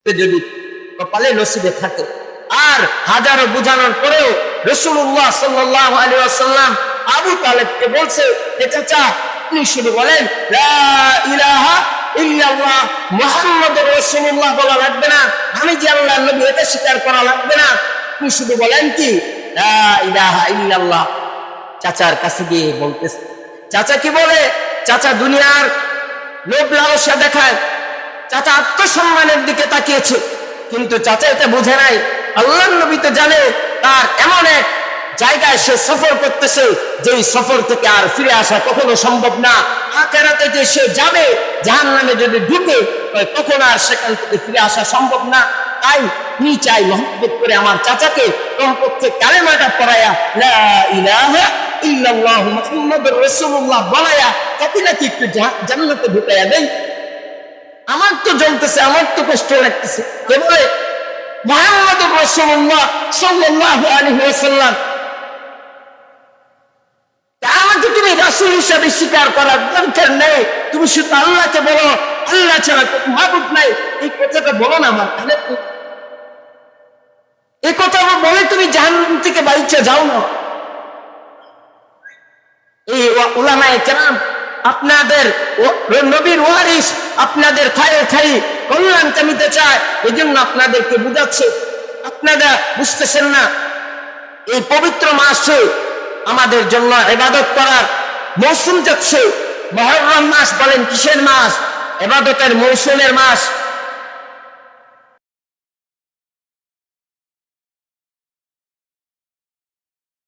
যদি কপালে নসিবে থাকে। আর হাজারো বুঝানোর পরেও রাসূলুল্লাহ সাল্লাল্লাহু আলাইহি ওয়াসাল্লাম আবু তালেবকে বলছে, যে চাচা আপনি শুধু বলেন লা ইলাহা ইল্লাল্লাহ মুহাম্মাদুর রাসূলুল্লাহ বলা লাগবে না, আমি যে আল্লাহর নবী এটা স্বীকার করা লাগবে না, আপনি শুধু বলেন কি লা ইলাহা ইল্লাল্লাহ। চাচার কাছে গিয়ে বলতেছে, চাচা কি বলে? চাচা দুনিয়ার লোভ লালসা দেখায়, চাচা আত্মসম্মানের দিকে তাকিয়েছে, কিন্তু চাচা এটা বুঝে নাই আল্লাহর নবী তো জানে তার এমন এক জায়গায় সে সফর করতেছে যেই সফর থেকে আর ফিরে আসা কখনো সম্ভব না। আখিরাতে যে সে যাবে, জাহান্নামে যদি ঢুকে তখন আর সেখান থেকে ফিরে আসা সম্ভব না। তাই আমি চাই মহব্বত করে আমার চাচাকে কমপক্ষে কালেমাটা পড়ায়া লা ইলাহা ইল্লাল্লাহ মুহাম্মাদুর রাসূলুল্লাহ বলায়া তাকে নাকি একটু জান্নাতে ঢুকাইয়া দেই। আমার তো জ্বলতেছে, আমার তো কষ্ট লাগতেছে। কে বলে? মুহাম্মাদুর রাসূলুল্লাহ সাল্লাল্লাহু আলাইহি ওয়াসাল্লাম। আমাকে তুমি রাসূল হিসেবে স্বীকার করার দরকার নেই, তুমি শুধু আল্লাহকে বলো, আল্লাহ ছাড়া কোনো মাবুদ নাই। এই কথাটা বলো না আমার কানে, এই কথা বলে তুমি জাহান্নাম থেকে বাইচে যাও না। এই উলামায়ে কেরাম আপনাদের নবীর ওয়ারিস, আপনাদের খায়ের খাই কল্যাণ কামিতে চায়, এই জন্য আপনাদেরকে বুঝাচ্ছে। আপনারা বুঝতেছেন না, এই পবিত্র মাসে আমাদের জন্য ইবাদত করার মৌসুম যাচ্ছে। মুহররম মাস বলেন কিসের মাস? ইবাদতের মৌসুমের মাস।